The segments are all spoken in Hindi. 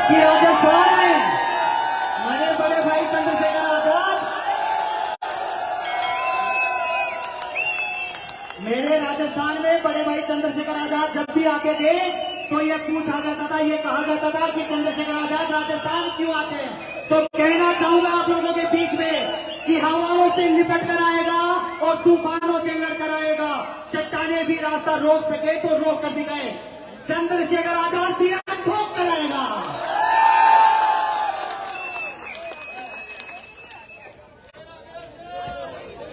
कि राजस्थान में मेरे बड़े भाई चंद्रशेखर आजाद, मेरे राजस्थान में बड़े भाई चंद्रशेखर आजाद जब भी आते थे तो ये पूछा जाता था, ये कहा जाता था कि चंद्रशेखर आजाद राजस्थान क्यों आते हैं। तो कहना चाहूंगा आप लोगों के बीच में कि हवाओं से निपट कर आएगा और तूफानों से लड़ कर आएगा। चट्टाने भी रास्ता रोक सके तो रोक कर दिखाए, चंद्रशेखर आजाद सिया ठोक कर आएगा।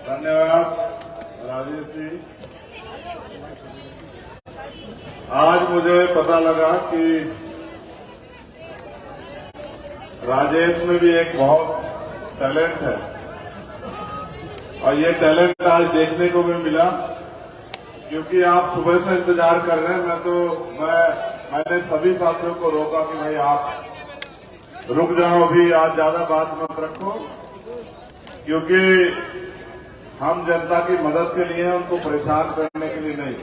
धन्यवाद राजेश जी। आज मुझे पता लगा कि राजेश में भी एक बहुत टैलेंट है और ये टैलेंट आज देखने को भी मिला, क्योंकि आप सुबह से इंतजार कर रहे हैं। मैंने सभी साथियों को रोका कि भाई आप रुक जाओ, अभी आज ज्यादा बात मत रखो, क्योंकि हम जनता की मदद के लिए हैं, उनको परेशान करने के लिए नहीं।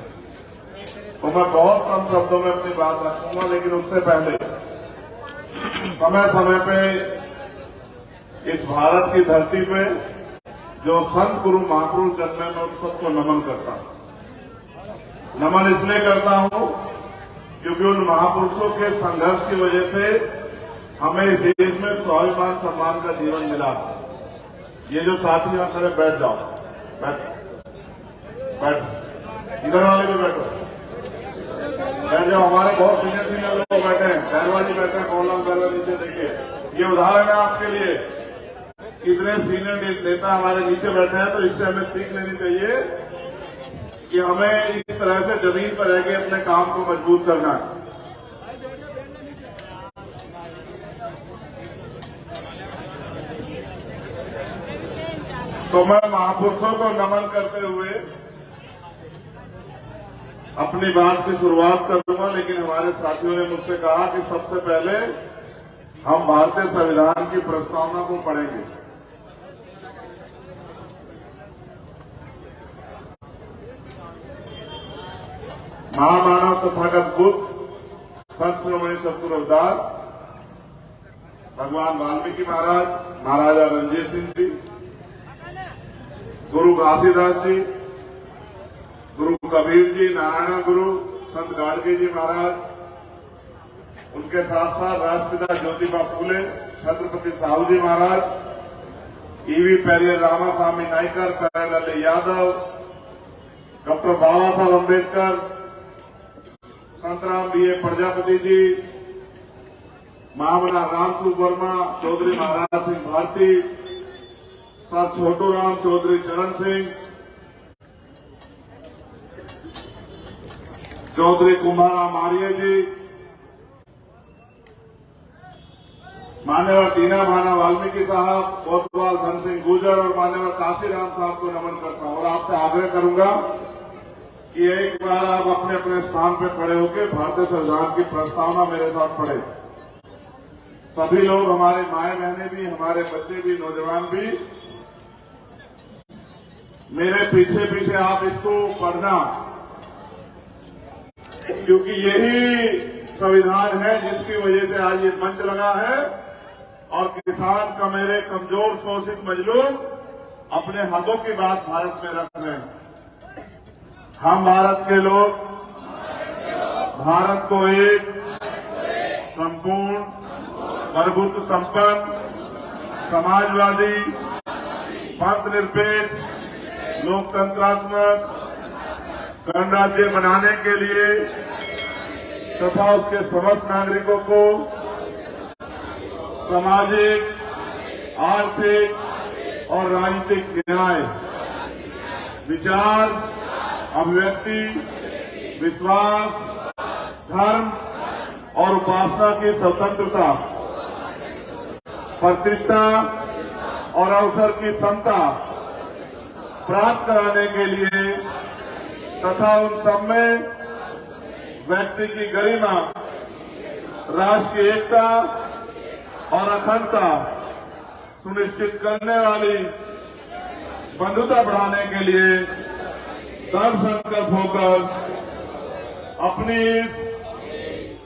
तो मैं बहुत कम शब्दों में अपनी बात रखूंगा, लेकिन उससे पहले समय समय पे इस भारत की धरती पे जो संत गुरु महापुरुष जन्मे, मैं उन सबको नमन करता हूं। नमन इसलिए करता हूं क्योंकि उन महापुरुषों के संघर्ष की वजह से हमें इस देश में स्वाभिमान सम्मान का जीवन मिला। ये जो साथी यहां खड़े, बैठ जाओ, बैठ, इधर वाले भी बैठो, बैठ जाओ। हमारे बहुत सीनियर लोग बैठे हैं, पहलवान जी बैठे हैं, कॉलम कर नीचे देखिए। ये उदाहरण है आपके लिए, कितने सीनियर नेता हमारे नीचे बैठे हैं। तो इससे हमें सीख लेनी चाहिए कि हमें इस तरह से जमीन पर रह के अपने काम को मजबूत करना है। तो मैं महापुरुषों को नमन करते हुए अपनी बात की शुरुआत करूंगा, लेकिन हमारे साथियों ने मुझसे कहा कि सबसे पहले हम भारतीय संविधान की प्रस्तावना को पढ़ेंगे। महामानव तथागत बुद्ध, संत श्रोमणी सतगुरु रविदास, भगवान वाल्मीकि महाराज, महाराजा रणजीत सिंह जी, गुरु घासीदास जी, गुरु कबीर जी, नारायण गुरु, संत गाडगे जी महाराज, उनके साथ साथ राष्ट्रपिता ज्योतिबा फूले, छत्रपति साहू जी महाराज, ईवी पेरियर रामास्वामी नायकर, प्यारेलाल यादव, डॉक्टर बाबा साहब अम्बेडकर, संतराम बी ए प्रजापति जी, महामना रामसु वर्मा, चौधरी महाराज सिंह भारती, सर छोटू राम चौधरी चरण सिंह, चौधरी कुंभाराम आर्य जी, मान्यवर दीना भाना वाल्मीकि साहब, कोतवाल धन सिंह गुर्जर और मान्यवर काशीराम साहब को नमन करता हूं। और आपसे आग्रह करूंगा कि एक बार आप अपने अपने स्थान पर खड़े होकर भारतीय संविधान की प्रस्तावना मेरे साथ पढ़े। सभी लोग, हमारे माए बहनें भी, हमारे बच्चे भी, नौजवान भी, मेरे पीछे पीछे आप इसको पढ़ना, क्योंकि यही संविधान है जिसकी वजह से आज ये मंच लगा है और किसान का मेरे कमजोर शोषित मजलूम अपने हकों की बात भारत में रख रहे हैं। हम भारत के लोग भारत को एक संपूर्ण, प्रभुत्व संपन्न, समाजवादी, पंथ निरपेक्ष, लोकतंत्रात्मक गणराज्य बनाने के लिए तथा उसके समस्त नागरिकों को सामाजिक, आर्थिक और राजनीतिक न्याय, विचार, अभिव्यक्ति, विश्वास, धर्म और उपासना की स्वतंत्रता, प्रतिष्ठा और अवसर की समता प्राप्त कराने के लिए तथा उन सब में व्यक्ति की गरिमा, राष्ट्र की एकता और अखंडता सुनिश्चित करने वाली बंधुता बढ़ाने के लिए सब संकल्प होकर अपनी इस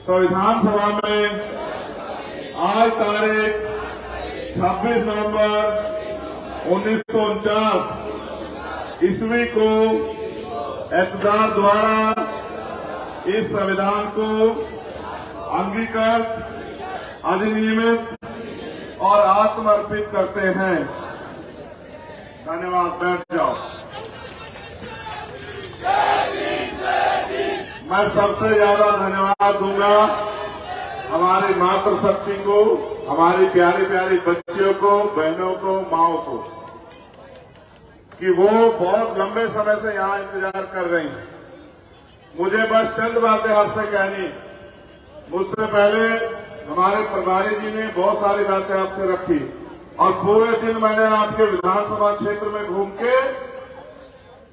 संविधान सभा में आज तारीख 26 नवंबर 1949 ईस्वी को इक़्तिदार द्वारा इस संविधान को अंगीकृत, अधिनियमित और आत्मर्पित करते हैं। धन्यवाद। बैठ जाओ। मैं सबसे ज्यादा धन्यवाद दूंगा हमारी मातृशक्ति को, हमारी प्यारी प्यारी बच्चियों को, बहनों को, माओं को, कि वो बहुत लंबे समय से यहां इंतजार कर रही हैं। मुझे बस चंद बातें आपसे कहनी। मुझसे पहले हमारे प्रभारी जी ने बहुत सारी बातें आपसे रखी और पूरे दिन मैंने आपके विधानसभा क्षेत्र में घूम के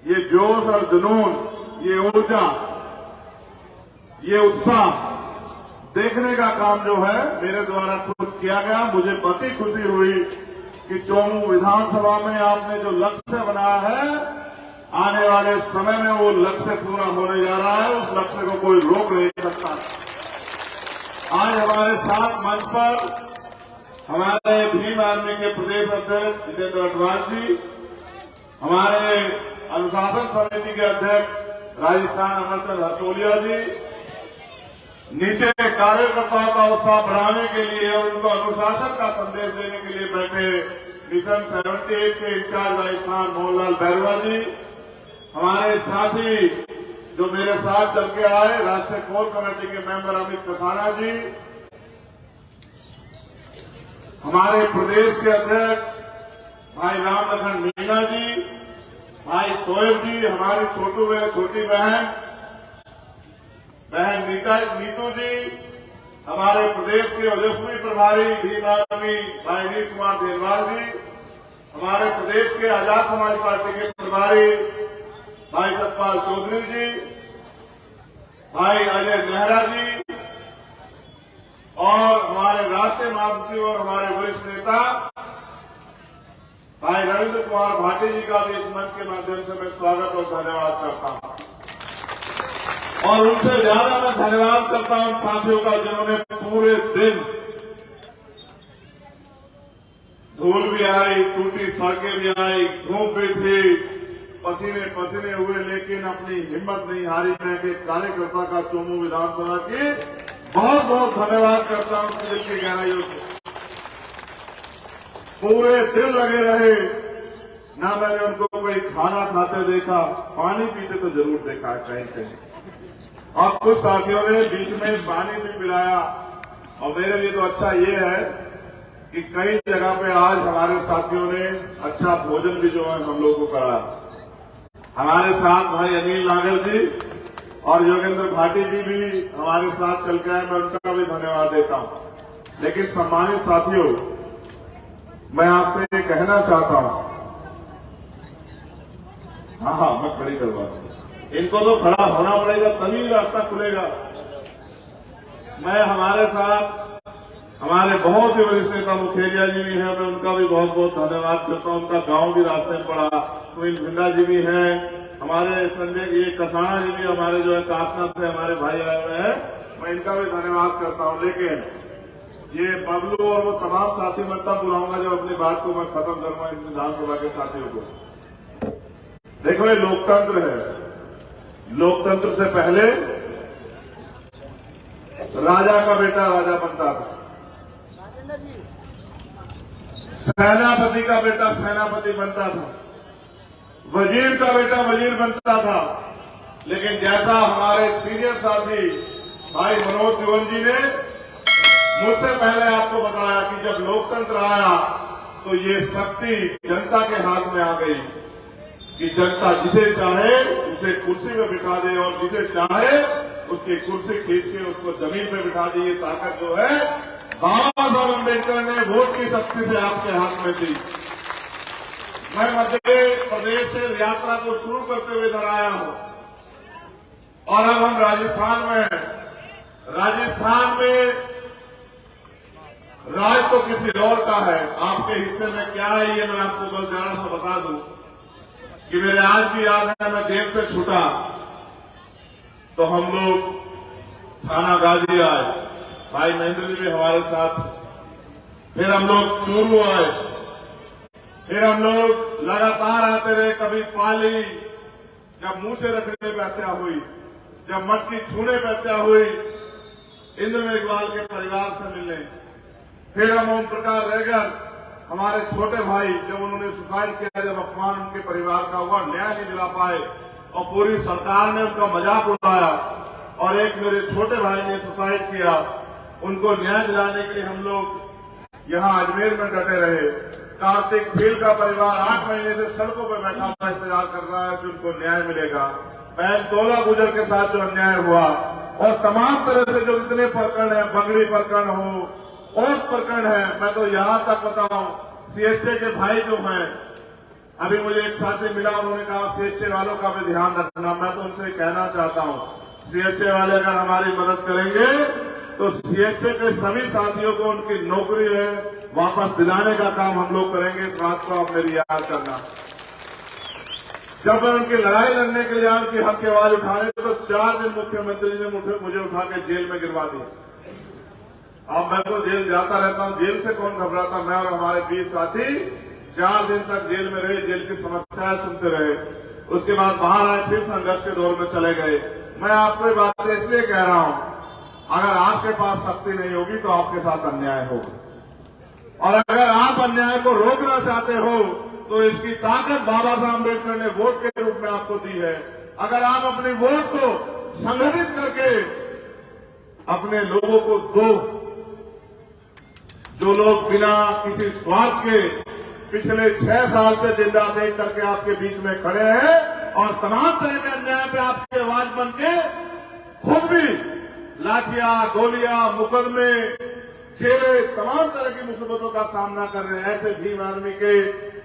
ये जोश और जुनून, ये ऊर्जा, ये उत्साह देखने का काम जो है मेरे द्वारा खुद किया गया। मुझे बहुत खुशी हुई कि चोमू विधानसभा में आपने जो लक्ष्य बनाया है, आने वाले समय में वो लक्ष्य पूरा होने जा रहा है। उस लक्ष्य को कोई रोक नहीं सकता। आज हमारे साथ मंच पर हमारे भीम आर्मी के प्रदेश अध्यक्ष जितेंद्र अडवाणी जी, हमारे अनुशासन समिति के अध्यक्ष राजस्थान अमरचंद हरतोलिया जी, नीचे कार्यकर्ताओं का उत्साह बढ़ाने के लिए और उनको अनुशासन का संदेश देने के लिए बैठे मिशन 78 के इंचार्ज राजस्थान मोहनलाल बैरवा जी, हमारे साथी जो मेरे साथ चल के आए राष्ट्रीय कोर कमेटी के मेंबर अमित कसाना जी, हमारे प्रदेश के अध्यक्ष भाई राम लखन मीणा जी, भाई सोएब जी, हमारी छोटी बहन नीतू जी, हमारे प्रदेश के ओजस्वी प्रभारी भीम आर्मी भाई नील कुमार देरवाल जी, हमारे प्रदेश के आजाद समाज पार्टी के प्रभारी भाई सतपाल चौधरी जी, भाई अजय नेहरा जी और हमारे राष्ट्रीय महासचिव और हमारे वरिष्ठ नेता भाई रविंद्र कुमार भाटी जी का भी इस मंच के माध्यम से मैं स्वागत और धन्यवाद करता हूं। और उनसे ज्यादा मैं धन्यवाद करता हूं साथियों का जिन्होंने पूरे दिन, धूल भी आई, टूटी सड़कें भी आई, धूप भी थी, पसीने हुए, लेकिन अपनी हिम्मत नहीं हारी। मैं एक कार्यकर्ता का चोमू विधानसभा की बहुत बहुत धन्यवाद करता हूं दिल की गहराइयों से। पूरे दिन लगे रहे। ना मैंने उनको कोई खाना खाते देखा, पानी पीते तो जरूर देखा कहीं कहीं, और कुछ साथियों ने बीच में पानी भी पिलाया। और मेरे लिए तो अच्छा ये है कि कई जगह पे आज हमारे साथियों ने अच्छा भोजन भी जो है हम लोगों को कराया। हमारे साथ भाई अनिल नागर जी और योगेंद्र भाटी जी भी हमारे साथ चल के आए, मैं उनका भी धन्यवाद देता हूं। लेकिन सम्मानित साथियों, मैं आपसे ये कहना चाहता हूं, हाँ मैं खड़ी करवा दूं, इनको तो खड़ा होना पड़ेगा तभी रास्ता खुलेगा। मैं हमारे साथ हमारे बहुत ही वरिष्ठ नेता मुखेरिया जी भी हैं, मैं उनका भी बहुत बहुत धन्यवाद करता हूं। उनका गांव भी रास्ते में पड़ा। सुनील भिंडा जी भी हैं, हमारे संजय ये कसाना जी भी हमारे जो है कासना से हमारे भाई आए हुए हैं, मैं इनका भी धन्यवाद करता हूं। लेकिन ये बबलू और वो तमाम साथी मैं तब बुलाऊंगा जब अपनी बात को मैं खत्म करूंगा इस विधानसभा के साथियों को। देखो ये लोकतंत्र है। लोकतंत्र से पहले राजा का बेटा राजा बनता था, सेनापति का बेटा सेनापति बनता था, वजीर का बेटा वजीर बनता था। लेकिन जैसा हमारे सीनियर साथी भाई मनोज तिवारी जी ने मुझसे पहले आपको बताया कि जब लोकतंत्र आया तो ये शक्ति जनता के हाथ में आ गई कि जनता जिसे चाहे उसे कुर्सी में बिठा दे और जिसे चाहे उसकी कुर्सी खींच के उसको जमीन पे बिठा दे। ये ताकत जो है बाबा साहब अम्बेडकर ने वोट की शक्ति से आपके हाथ में दी। मैं मध्य प्रदेश से यात्रा को शुरू करते हुए इधर आया हूं और अब हम राजस्थान में हैं। राजस्थान में राज तो किसी और का है, आपके हिस्से में क्या है ये मैं आपको बस जरा सा बता दूं कि मेरे आज भी याद है, मैं जेल से छूटा तो हम लोग थाना गाजी आए, भाई महेंद्र जी भी हमारे साथ, फिर हम लोग चूरू आए, फिर हम लोग लगातार आते रहे। कभी पाली, जब मुंह से रखने पे हत्या हुई, जब मटकी छूने पे हत्या हुई, इंद्र मेघवाल के परिवार से मिलने। फिर हम ओम प्रकाश रैगर, हमारे छोटे भाई, जब उन्होंने सुसाइड किया, जब अपमान उनके परिवार का हुआ, न्याय नहीं दिला पाए और पूरी सरकार ने उनका मजाक उड़ाया, और एक मेरे छोटे भाई ने सुसाइड किया, उनको न्याय दिलाने के लिए हम लोग यहां अजमेर में डटे रहे। कार्तिक भील का परिवार 8 महीने से सड़कों पर बैठा हुआ इंतजार कर रहा है कि उनको न्याय मिलेगा। बहन तोला गुजर के साथ जो अन्याय हुआ, और तमाम तरह से जो इतने प्रकरण है, बंगड़ी प्रकरण हो और प्रकरण है, मैं तो यहां तक बताऊं, सीएचए के भाई जो हैं, अभी मुझे एक साथी मिला, उन्होंने कहा सीएचए वालों का भी ध्यान रखना। मैं तो उनसे कहना चाहता हूं, सीएचए वाले अगर हमारी मदद करेंगे तो सीएचए के सभी साथियों को उनकी नौकरी है वापस दिलाने का काम हम लोग करेंगे। इस बात को आप मेरी याद करना। जब मैं उनकी लड़ाई लड़ने के लिए उनकी हक की आवाज उठाने, तो 4 दिन मुख्यमंत्री ने मुझे उठा के जेल में गिरवा दिया। अब मैं तो जेल जाता रहता हूं, जेल से कौन घबराता। मैं और हमारे 20 साथी 4 दिन तक जेल में रहे, जेल की समस्याएं सुनते रहे। उसके बाद बाहर आए, फिर संघर्ष के दौर में चले गए। मैं आपको ये बातें इसलिए कह रहा हूं, अगर आपके पास शक्ति नहीं होगी तो आपके साथ अन्याय होगा, और अगर आप अन्याय को रोकना चाहते हो तो इसकी ताकत बाबा साहब अम्बेडकर ने वोट के रूप में आपको दी है। अगर आप अपनी वोट को संगठित करके अपने लोगों को दो, जो लोग बिना किसी स्वार्थ के पिछले 6 साल से जिंदा देख करके आपके बीच में खड़े हैं और तमाम तरह के अन्याय पे आपकी आवाज बन के खुद भी लाठियां, गोलियां, मुकदमे, जेले, तमाम तरह की मुसीबतों का सामना कर रहे हैं, ऐसे भीम आर्मी के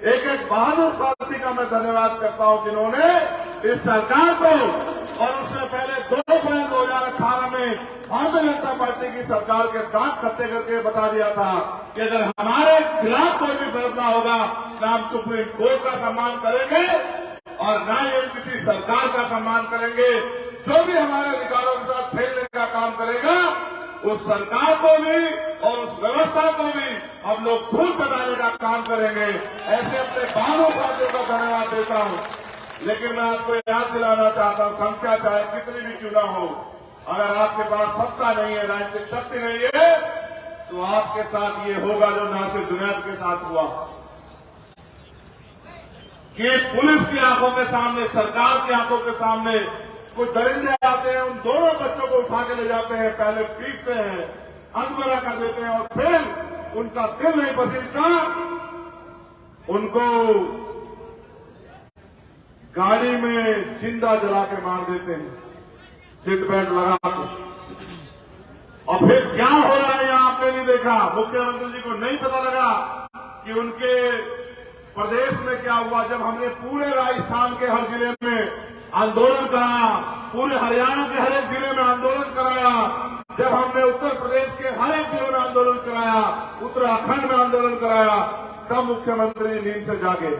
एक एक बहादुर साथी का मैं धन्यवाद करता हूं, जिन्होंने इस सरकार को, और उससे पहले 2 अप्रैल 2018 में भारतीय जनता पार्टी की सरकार के दांत खट्टे करके बता दिया था कि अगर हमारे खिलाफ कोई भी फैसला होगा न हम सुप्रीम कोर्ट का सम्मान करेंगे और न ही किसी सरकार का सम्मान करेंगे। जो भी हमारे अधिकारों के साथ खेलने का काम करेगा, उस सरकार को भी और उस व्यवस्था को भी हम लोग धूल चटाने का काम करेंगे। ऐसे अपने बहादुर साथियों का धन्यवाद देता हूं। लेकिन मैं आपको याद दिलाना चाहता हूं, संख्या चाहे कितनी भी क्यों ना हो, अगर आपके पास सत्ता नहीं है, राजनीतिक शक्ति नहीं है, तो आपके साथ ये होगा जो नासिर जुनैद के साथ हुआ कि पुलिस की आंखों के सामने, सरकार की आंखों के सामने कुछ दरिंदे आते हैं, उन दोनों बच्चों को उठा के ले जाते हैं, पहले पीटते हैं, अधमरा कर देते हैं, और फिर उनका दिल नहीं पसीजता, उनको गाड़ी में जिंदा जला के मार देते हैं, सीट बेल्ट लगा के। और फिर क्या हो रहा है यहां आपने नहीं देखा। मुख्यमंत्री जी को नहीं पता लगा कि उनके प्रदेश में क्या हुआ। जब हमने पूरे राजस्थान के हर जिले में आंदोलन कराया, पूरे हरियाणा के हर एक जिले में आंदोलन कराया, जब हमने उत्तर प्रदेश के हर एक जिले में आंदोलन कराया, उत्तराखंड में आंदोलन कराया, तब मुख्यमंत्री नींद से जागे।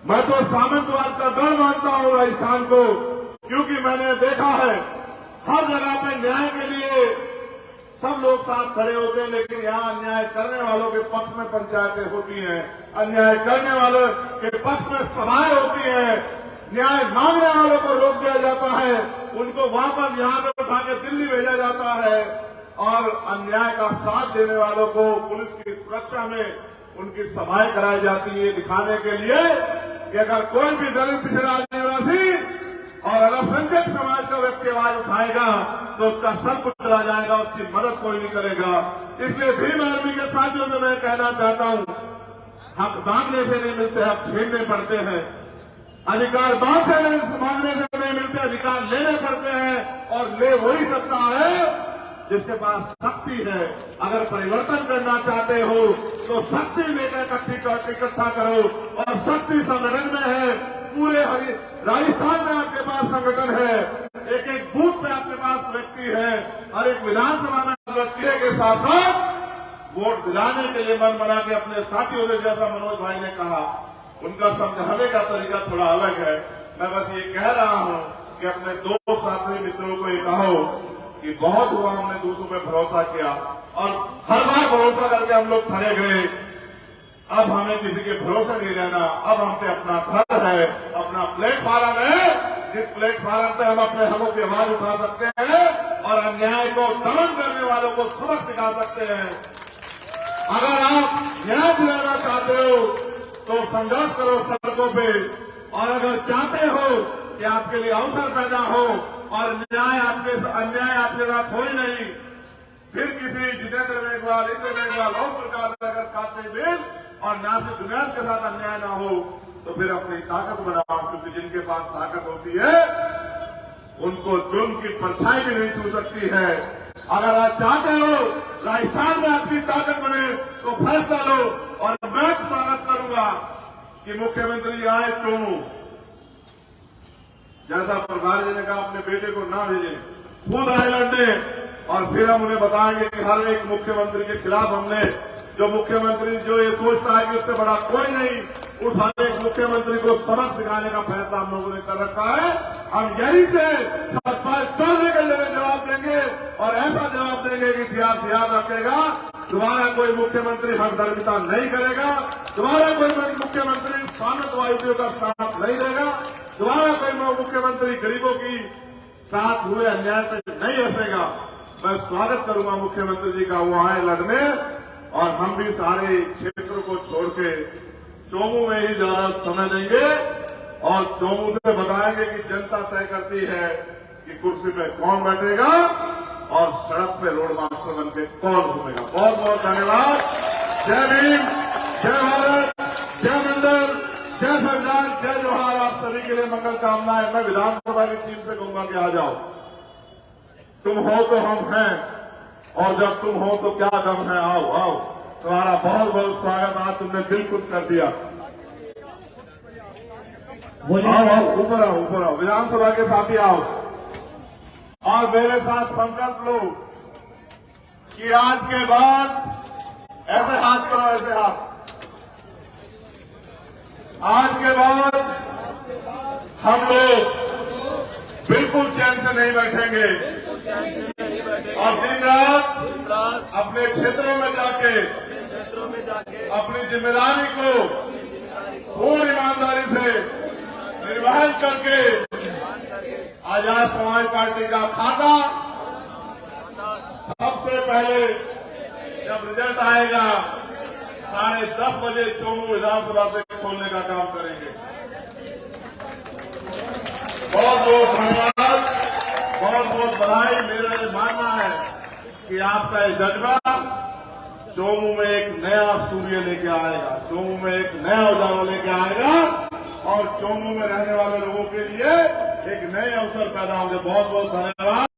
मैं तो सामंतवाद का डर मानता हूं राजस्थान को, क्योंकि मैंने देखा है हर जगह पे न्याय के लिए सब लोग साथ खड़े होते हैं, लेकिन यहाँ अन्याय करने वालों के पक्ष में पंचायतें होती हैं, अन्याय करने वालों के पक्ष में सभाएं होती हैं, न्याय मांगने वालों को रोक दिया जाता है, उनको वापस यहां से उठा के दिल्ली भेजा जाता है, और अन्याय का साथ देने वालों को पुलिस की सुरक्षा में उनकी सभाएं कराई जाती है, दिखाने के लिए कि अगर कोई भी दलित, पिछड़ा, आदिवासी और अल्पसंख्यक समाज का व्यक्ति आवाज उठाएगा तो उसका सब कुछ चला जाएगा, उसकी मदद कोई नहीं करेगा। इसलिए भीम आर्मी के साथियों से मैं कहना चाहता हूं, हक मांगने से नहीं मिलते, हक छीनने पड़ते हैं। अधिकार मांगने से नहीं मिलते, अधिकार लेने पड़ते हैं, और ले वही सकता है जिसके पास शक्ति है। अगर परिवर्तन करना चाहते हो तो शक्ति लेकर इकट्ठा करो, और शक्ति संगठन में है। पूरे राजस्थान में आपके पास संगठन है, एक एक बूथ में आपके पास व्यक्ति है, और एक विधानसभा में व्यक्ति के साथ साथ वोट दिलाने के लिए मन बना के अपने साथियों से, जैसा मनोज भाई ने कहा, उनका समझाने का तरीका थोड़ा अलग है। मैं बस ये कह रहा हूं कि अपने 2 साथी मित्रों को ये कहो कि बहुत हुआ, हमने दूसरों पे भरोसा किया, और हर बार भरोसा करके हम लोग खड़े गए। अब हमें किसी के भरोसे नहीं रहना। अब हम पे अपना घर है, अपना प्लेटफार्म है, जिस प्लेटफार्म पे हम अपने हकों की आवाज उठा सकते हैं और अन्याय को दमन करने वालों को सबक सिखा सकते हैं। अगर आप न्याय दिलाना चाहते हो तो संघर्ष करो सड़कों पे, और अगर चाहते हो कि आपके लिए अवसर पैदा हो और अन्याय आपके साथ हो ही नहीं, फिर किसी जितेंद्र मेघवाल, इंद्र मेघवाल, ओम प्रकाश अगर काते बिल और नासिर जुनैद के साथ अन्याय ना हो तो फिर अपनी ताकत बनाओ, क्योंकि जिनके पास ताकत होती है उनको जुल्म की परछाई भी नहीं छू सकती है। अगर आप चाहते हो राजस्थान में आपकी ताकत बने तो फैसला लो, और मैं स्वागत करूंगा कि मुख्यमंत्री आए चोमू, जैसा प्रभारी जी ने कहा अपने बेटे को ना भेजें, खुद आए लड़ने, और फिर हम उन्हें बताएंगे कि हर एक मुख्यमंत्री के खिलाफ हमने जो मुख्यमंत्री जो ये सोचता है कि उससे बड़ा कोई नहीं, उस हर एक मुख्यमंत्री को सबक सिखाने का फैसला हम लोगों ने कर रखा है। हम यही से सतपाल चौधरी के लिए जवाब देंगे, और ऐसा जवाब देंगे कि इतिहास याद रखेगा। दोबारा कोई मुख्यमंत्री हकदर्मिता नहीं करेगा, दोबारा कोई मुख्यमंत्री सामंतवादियों का साथ नहीं देगा, दोबारा कोई मुख्यमंत्री गरीबों की साथ हुए अन्याय पर नहीं हंसेगा। मैं स्वागत करूंगा मुख्यमंत्री जी का, वो आए लड़ने, और हम भी सारे क्षेत्र को छोड़ के चोमू में ही ज्यादा समय देंगे और चोमू से बताएंगे कि जनता तय करती है कि कुर्सी पे कौन बैठेगा और सड़क पे रोड मास्टर बनके कौन घूमेगा। बहुत बहुत धन्यवाद। जय भीम, जय भारत, जय मंडल, जय संविधान, जय जोहार। आप सभी के लिए मंगल कामनाएं। मैं विधानसभा की टीम से कहूंगा कि आ जाओ, तुम हो तो हम हैं, और जब तुम हो तो क्या गम है, आओ आओ। तुम्हारा बहुत बहुत स्वागत। आज तुमने दिल खुश कर दिया। आओ आओ, ऊपर आओ, ऊपर आओ, विधानसभा के साथी आओ, और मेरे साथ संकल्प लो कि आज के बाद ऐसे हाथ करो, ऐसे हाथ। आज के बाद हम लोग बिल्कुल चैन से नहीं बैठेंगे, और दिन रात अपने क्षेत्रों में जाके अपनी जिम्मेदारी को पूरी ईमानदारी से निर्वहन करके आजाद समाज पार्टी का खाता सबसे पहले जब रिजल्ट आएगा 10:30 बजे चोमू विधानसभा से खोलने का काम करेंगे। बहुत बहुत धन्यवाद, बहुत बहुत बधाई। मेरा ये मानना है कि आपका ये जज्बा चोमू में एक नया सूर्य लेके आएगा, चोमू में एक नया उजाला लेके आएगा, और चोमू में रहने वाले लोगों के लिए एक नए अवसर पैदा होंगे। बहुत बहुत धन्यवाद।